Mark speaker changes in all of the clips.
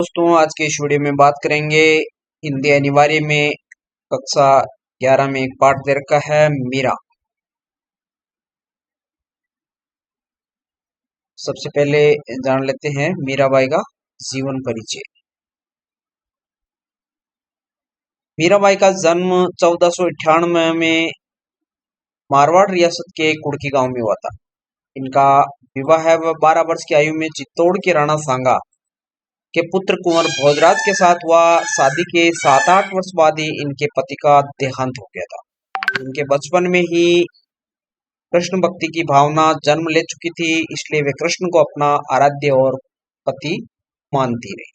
Speaker 1: दोस्तों, आज के इस वीडियो में बात करेंगे हिंदी अनिवार्य में कक्षा 11 में एक पाठ दे रखा है मीरा। सबसे पहले जान लेते हैं मीराबाई का जीवन परिचय। मीराबाई का जन्म 1498 में मारवाड़ रियासत के कुड़की गांव में हुआ था। इनका विवाह है वह 12 वर्ष की आयु में चित्तौड़ के राणा सांगा के पुत्र कुंवर भोजराज के साथ हुआ। शादी के 7-8 वर्ष बाद ही इनके पति का देहांत हो गया था। इनके बचपन में ही कृष्ण भक्ति की भावना जन्म ले चुकी थी, इसलिए वे कृष्ण को अपना आराध्य और पति मानती रही।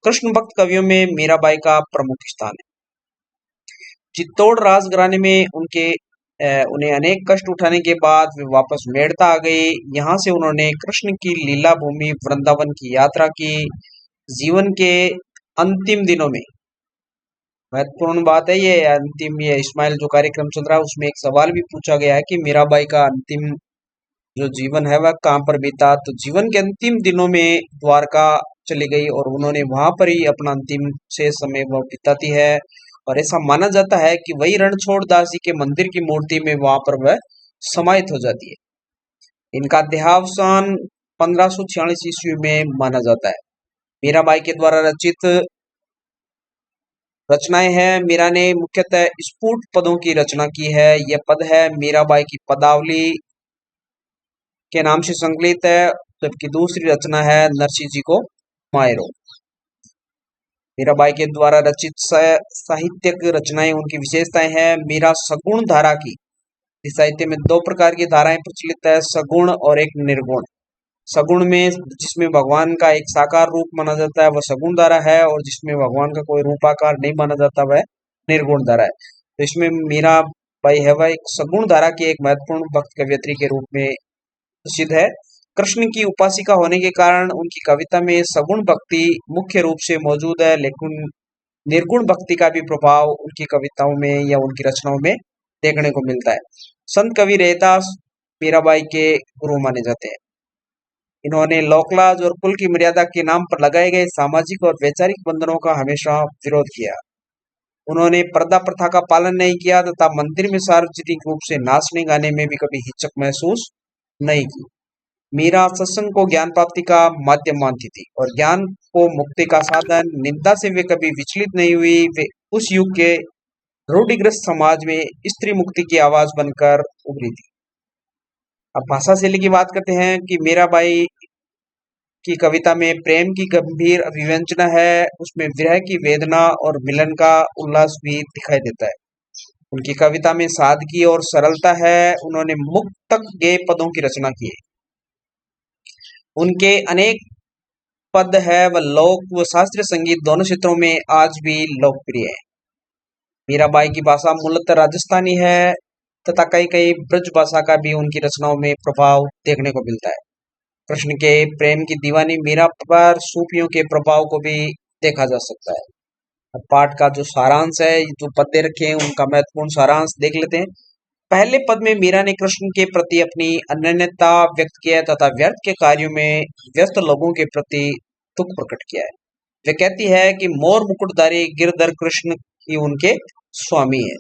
Speaker 1: कृष्ण भक्त कवियों में मीराबाई का प्रमुख स्थान है। चित्तौड़ राजघराने में उन्हें अनेक कष्ट उठाने के बाद वे वापस मेड़ता आ गए। यहाँ से उन्होंने कृष्ण की लीला भूमि वृंदावन की यात्रा की। जीवन के अंतिम दिनों में महत्वपूर्ण बात है ये इस्माइल जो कार्यक्रम चल रहा है उसमें एक सवाल भी पूछा गया है कि मीराबाई का अंतिम जो जीवन है वह कहाँ पर बीता। तो जीवन के अंतिम दिनों में द्वारका चली गई और उन्होंने वहां पर ही अपना अंतिम शेष समय वह बिताती है। और ऐसा माना जाता है कि वही रणछोड़ दास जी के मंदिर की मूर्ति में वहां पर वह समाहित हो जाती है। इनका देहावसान 1546 ईस्वी में माना जाता है। मीराबाई के द्वारा रचित रचनाएं हैं। मीरा ने मुख्यतः स्फुट पदों की रचना की है। यह पद है मीराबाई की पदावली के नाम से संकलित है, जबकि दूसरी रचना है नरसिंह जी को मायरो। मीराबाई के द्वारा रचित साहित्यिक रचनाएं उनकी विशेषताएं हैं। मीरा सगुण धारा की। इस साहित्य में 2 प्रकार की धाराएं प्रचलित है, सगुण और एक निर्गुण। सगुण में जिसमें भगवान का एक साकार रूप माना जाता है वह सगुण धारा है, और जिसमें भगवान का कोई रूपाकार नहीं माना जाता वह निर्गुण धारा है। तो इसमें मीराबाई है वह एक सगुण धारा की एक महत्वपूर्ण भक्त कवयित्री के रूप में प्रसिद्ध है। कृष्ण की उपासिका होने के कारण उनकी कविता में सगुण भक्ति मुख्य रूप से मौजूद है, लेकिन निर्गुण भक्ति का भी प्रभाव उनकी कविताओं में या उनकी रचनाओं में देखने को मिलता है। संत कवि रैदास मीराबाई के गुरु माने जाते हैं। इन्होंने लोकलाज और कुल की मर्यादा के नाम पर लगाए गए सामाजिक और वैचारिक बंधनों का हमेशा विरोध किया। उन्होंने पर्दा प्रथा का पालन नहीं किया तथा मंदिर में सार्वजनिक रूप से नाचने गाने में भी कभी हिचक महसूस नहीं की। मीरा सत्संग को ज्ञान प्राप्ति का माध्यम मानती थी और ज्ञान को मुक्ति का साधन। निंदा से वे कभी विचलित नहीं हुई। वे उस युग के रूढ़िग्रस्त समाज में स्त्री मुक्ति की आवाज बनकर उभरी थी। अब भाषा शैली की बात करते हैं कि मीराबाई की कविता में प्रेम की गंभीर अभिव्यंजना है, उसमें विरह की वेदना और मिलन का उल्लास भी दिखाई देता है। उनकी कविता में सादगी और सरलता है। उन्होंने मुक्तक गेय पदों की रचना की है। उनके अनेक पद है वह लोक व शास्त्रीय संगीत दोनों क्षेत्रों में आज भी लोकप्रिय है। मीराबाई की भाषा मूलतः राजस्थानी है तथा कई कई ब्रज भाषा का भी उनकी रचनाओं में प्रभाव देखने को मिलता है। कृष्ण के प्रेम की दीवानी मीरा पर सूफियों के प्रभाव को भी देखा जा सकता है। अब पाठ का जो सारांश है, जो पद दे रखे हैं उनका महत्वपूर्ण सारांश देख लेते हैं। पहले पद में मीरा ने कृष्ण के प्रति अपनी अनन्यता व्यक्त किया है तथा व्यर्थ के कार्यों में व्यस्त लोगों के प्रति दुख प्रकट किया है। वे कहती है कि मोर मुकुटधारी गिरधर कृष्ण ही उनके स्वामी है।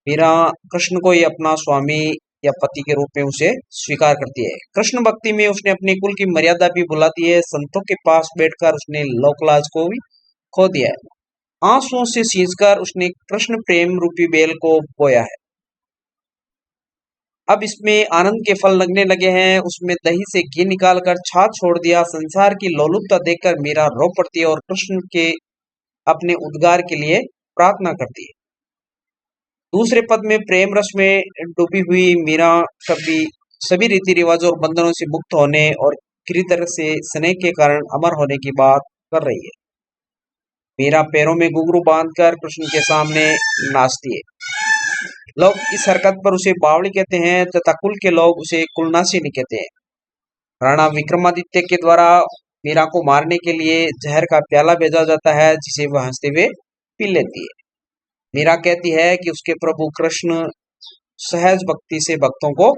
Speaker 1: मीरा कृष्ण को ही अपना स्वामी या पति के रूप में उसे स्वीकार करती है। कृष्ण भक्ति में उसने अपने कुल की मर्यादा भी भुला दी है। संतों के पास बैठकर उसने लोकलाज को भी खो दिया है। आंसुओं से सींचकर उसने कृष्ण प्रेम रूपी बेल को बोया है। अब इसमें आनंद के फल लगने लगे हैं। उसमें दही से घी निकालकर छाछ छोड़ दिया। संसार की लोलुपता देखकर मीरा रो पड़ती है और कृष्ण के अपने उद्गार के लिए प्रार्थना करती है। दूसरे पद में प्रेम रस में डूबी हुई मीरा कभी सभी रीति रिवाजों और बंधनों से मुक्त होने और गिरिधर से स्नेह के कारण अमर होने की बात कर रही है। मीरा पैरों में घुंघरू बांधकर कृष्ण के सामने नाचती है। लोग इस हरकत पर उसे बावड़ी कहते हैं तथा कुल के लोग उसे कुलनाशिनी कहते हैं। राणा विक्रमादित्य के द्वारा मीरा को मारने के लिए जहर का प्याला भेजा जाता है, जिसे वह हंसते हुए पी लेती है। मीरा कहती है कि उसके प्रभु कृष्ण सहज भक्ति से भक्तों को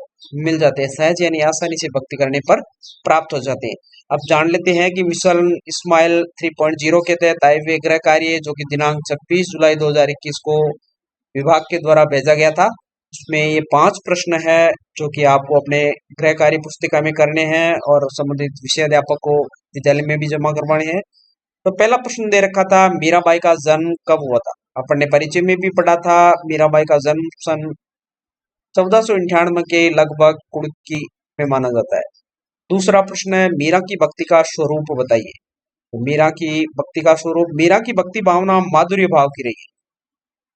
Speaker 1: मिल जाते हैं। सहज यानी आसानी से भक्ति करने पर प्राप्त हो जाते हैं। अब जान लेते हैं कि मिशन स्माइल 3.0 के तहत आए हुए गृह कार्य जो कि दिनांक 26 जुलाई 2021 को विभाग के द्वारा भेजा गया था। उसमें ये 5 प्रश्न है जो कि आपको अपने गृह कार्य पुस्तिका में करने हैं और संबंधित विषय अध्यापक को विद्यालय में भी जमा करवाने हैं। तो पहला प्रश्न दे रखा था, मीराबाई का जन्म कब हुआ था? अपन ने परिचय में भी पढ़ा था, मीराबाई का जन्म सन 1498 के लगभग कुर्की में माना जाता है। दूसरा प्रश्न है, मीरा की भक्ति का स्वरूप बताइए। तो मीरा की भक्ति का स्वरूप, मीरा की भक्ति भावना माधुर्य भाव की रही।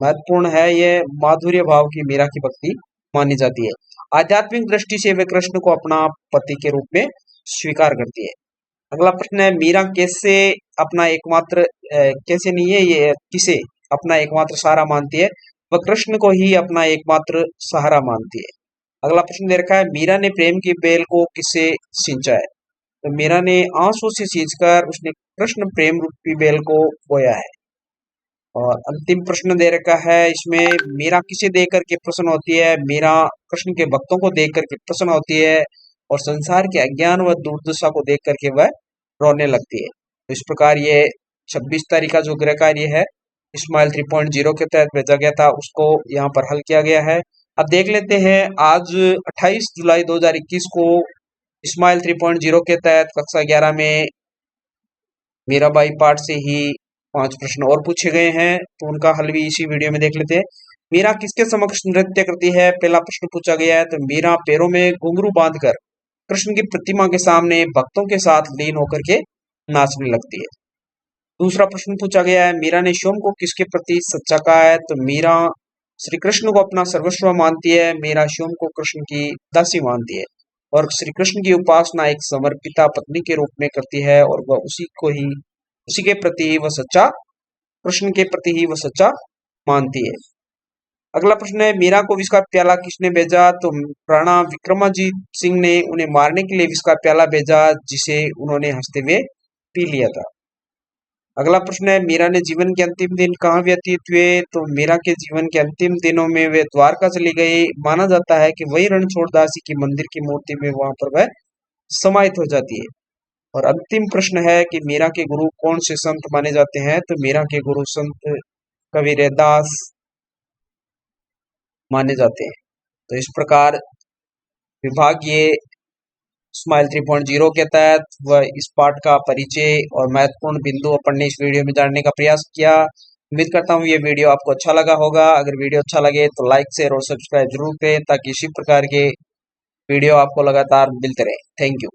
Speaker 1: महत्वपूर्ण है ये, माधुर्य भाव की मीरा की भक्ति मानी जाती है। आध्यात्मिक दृष्टि से वे कृष्ण को अपना पति के रूप में स्वीकार करती है। अगला प्रश्न है, मीरा कैसे अपना एकमात्र कैसे नहीं है ये किसे अपना एकमात्र सहारा मानती है? वह कृष्ण को ही अपना एकमात्र सहारा मानती है। अगला प्रश्न दे रखा है, मीरा ने प्रेम की बेल को किससे सींचा है? तो मीरा ने आंसू से सींचकर उसने कृष्ण प्रेम रूपी बेल को बोया है। और अंतिम प्रश्न दे रखा है इसमें, मीरा किसे देख करके प्रसन्न होती है? मीरा कृष्ण के भक्तों को देख करके प्रसन्न होती है और संसार के अज्ञान व दुर्दशा को देख करके वह रोने लगती है। तो इस प्रकार ये 26 तारीख का जो गृह कार्य है स्माइल 3.0 के तहत भेजा गया था उसको यहाँ पर हल किया गया है। अब देख लेते हैं, आज 28 जुलाई 2021 को स्माइल 3.0 के तहत कक्षा 11 में मीराबाई पाठ से ही 5 प्रश्न और पूछे गए हैं, तो उनका हल भी इसी वीडियो में देख लेते हैं। मीरा किसके समक्ष नृत्य करती है? पहला प्रश्न पूछा गया है, तो मीरा पैरों में घुंघरू बांधकर कृष्ण की प्रतिमा के सामने भक्तों के साथ लीन होकर के नाचने लगती है। दूसरा प्रश्न पूछा गया है, मीरा ने स्वयं को किसके प्रति सच्चा कहा है? तो मीरा श्री कृष्ण को अपना सर्वस्व मानती है। मीरा स्वयं को कृष्ण की दासी मानती है और श्री कृष्ण की उपासना एक समर्पिता पत्नी के रूप में करती है और वह उसी के प्रति ही वह सच्चा, कृष्ण के प्रति ही वह सच्चा मानती है। अगला प्रश्न है, मीरा को विष का प्याला किसने भेजा? तो राणा विक्रमाजीत सिंह ने उन्हें मारने के लिए विष का प्याला भेजा जिसे उन्होंने हंसते हुए पी लिया था। अगला प्रश्न है, मीरा ने जीवन के अंतिम दिन कहाँ व्यतीत हुए? तो मीरा के जीवन के अंतिम दिनों में वे द्वारका चली गई। माना जाता है कि वही रणछोड़ दासी की मंदिर की मूर्ति में वहां पर वह समाहित हो जाती है। और अंतिम प्रश्न है कि मीरा के गुरु कौन से संत माने जाते हैं? तो मीरा के गुरु संत कबीर दास माने जाते हैं। तो इस प्रकार विभागीय स्माइल 3.0 के तहत वह इस पाठ का परिचय और महत्वपूर्ण बिंदु अपन ने इस वीडियो में जानने का प्रयास किया। उम्मीद करता हूँ ये वीडियो आपको अच्छा लगा होगा। अगर वीडियो अच्छा लगे तो लाइक शेयर और सब्सक्राइब जरूर करें ताकि इसी प्रकार के वीडियो आपको लगातार मिलते रहे। Thank you.